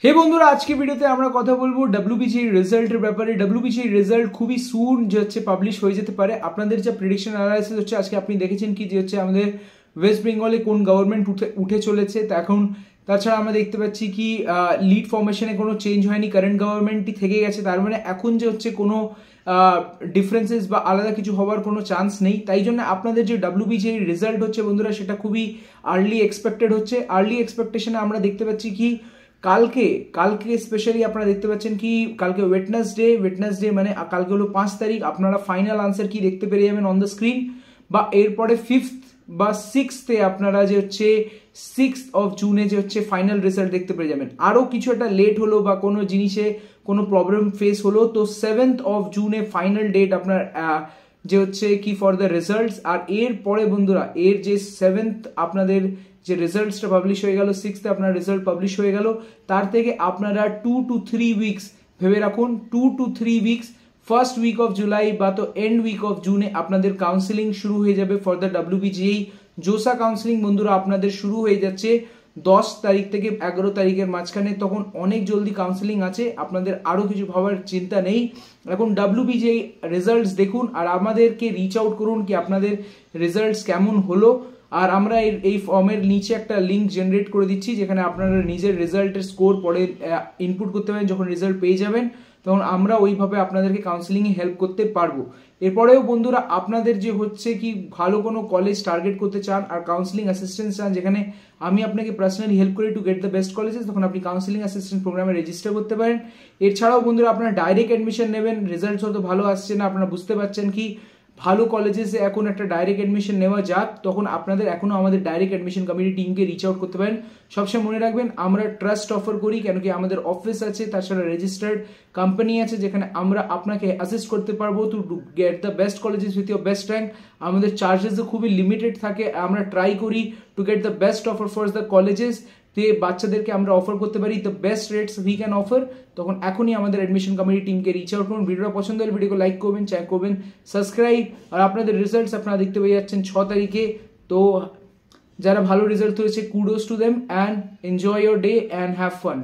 হে বন্ধুরা, আজকে ভিডিওতে আমরা কথা বলবো ডব্লিউবিসিএস রেজাল্টের ব্যাপারে। ডব্লিউবিসিএস রেজাল্ট খুবই সুন যে হচ্ছে পাবলিশ হয়ে যেতে পারে। আপনাদের যা প্রেডিকশন অ্যানালাইসিস হচ্ছে, আজকে আপনি দেখেছেন কি যে হচ্ছে আমাদের ওয়েস্ট বেঙ্গলে কোন গভর্নমেন্ট উঠে চলেছে। তা এখন তাছাড়া আমরা দেখতে পাচ্ছি কি লিড ফর্মেশনে কোনো চেঞ্জ হয়নি, কারেন্ট গভর্নমেন্টই থেকে গেছে। তার মানে এখন যে হচ্ছে কোনো ডিফারেন্সেস বা আলাদা কিছু হওয়ার কোনো চান্স নেই। তাই জন্য আপনাদের যে ডব্লিউবিসিএস রেজাল্ট হচ্ছে বন্ধুরা, সেটা খুবই আর্লি এক্সপেক্টেড হচ্ছে। আর্লি এক্সপেকটেশনে আমরা দেখতে পাচ্ছি কি কালকে স্পেশালি আপনারা দেখতে পাচ্ছেন কি কালকে ওয়েডনেসডে মানে কালকে হলো 5 তারিখ। আপনারা ফাইনাল আনসার কি দেখতে পেরে যাবেন অন দ্য স্ক্রিন, বা এরপরে 5th বা 6th-এ আপনারা যে হচ্ছে 6th of June যে হচ্ছে ফাইনাল রেজাল্ট দেখতে পেরে যাবেন। আরও কিছু একটা লেট হলো বা কোনো জিনিসে কোনো প্রবলেম ফেস হলো তো 7th of June-এ ফাইনাল ডেট আপনার যে হচ্ছে কি ফর দ্য রেজাল্টস। আর এর পরে বন্ধুরা এর যে 7th আপনাদের যে রেজাল্টসটা পাবলিশ হয়ে গেল, 6th আপনার রেজাল্ট পাবলিশ হয়ে গেল, তার থেকে আপনারা 2 to 3 উইকস ভেবে রাখুন। 2 to 3 weeks, first week of July বা তো এন্ড উইক অফ জুনে আপনাদের কাউন্সিলিং শুরু হয়ে যাবে ফর দ্য ডব্লিউবিজিএ। জোসা কাউন্সিলিং বন্ধুরা আপনাদের শুরু হয়ে যাচ্ছে 10 তারিখ থেকে 11 তারিখের মাঝখানে। তখন অনেক জলদি কাউন্সিলিং আছে, আপনাদের আরও কিছু ভাবার চিন্তা নেই। এখন ডব্লিউবিজিএ রেজাল্টস দেখুন আর আমাদেরকে রিচ আউট করুন কি আপনাদের রেজাল্টস কেমন হলো। আর আমরা এই ফর্মের নিচে একটা লিঙ্ক জেনারেট করে দিচ্ছি, যেখানে আপনারা নিজের রেজাল্টের স্কোর পরে ইনপুট করতে পারেন। যখন রেজাল্ট পেয়ে যাবেন তখন আমরা ওইভাবে আপনাদেরকে কাউন্সিলিংয়ে হেল্প করতে পারবো। এরপরেও বন্ধুরা আপনাদের যে হচ্ছে কি ভালো কোনো কলেজ টার্গেট করতে চান আর কাউন্সিলিং অ্যাসিস্ট্যান্স চান, যেখানে আমি আপনাকে পার্সোনালি হেল্প করি to get the best colleges, তখন আপনি কাউন্সিলিং অ্যাসিস্ট্যান্ট প্রোগ্রামে রেজিস্টার করতে পারেন। এছাড়াও বন্ধুরা আপনারা ডাইরেক্ট অ্যাডমিশন নেবেন, রেজাল্টস হয়তো ভালো আসছে না, আপনারা বুঝতে পারছেন কি ভালো কলেজেসে এখন একটা ডাইরেক্ট অ্যাডমিশন নেওয়া যাক, তখন আপনাদের এখনো আমাদের ডাইরেক্ট অ্যাডমিশন কমিটি টিমকে রিচ আউট করতে পারেন। সবসময় মনে রাখবেন আমরা ট্রাস্ট অফার করি, কেন কি আমাদের অফিস আছে, তাছাড়া রেজিস্টার্ড কোম্পানি আছে, যেখানে আমরা আপনাকে অ্যাসিস্ট করতে পারবো to get the best colleges with your best rank. আমাদের চার্জেসও খুবই লিমিটেড থাকে, আমরা ট্রাই করি to get the best offer for the colleges. যে বাচ্চাদেরকে আমরা অফার করতে পারি the best rates we can offer. তখন এখনই আমাদের অ্যাডমিশন কমিটি টিমকে রিচ আউট করুন। ভিডিওটা পছন্দ হলে ভিডিওকে লাইক করবেন, চ্যানেল করবেন সাবস্ক্রাইব। আর আপনাদের রেজাল্টস আপনারা দেখতে পেয়ে যাচ্ছেন 6 তারিখে। তো যারা ভালো রেজাল্ট হয়েছে kudos to them and enjoy your day and have fun.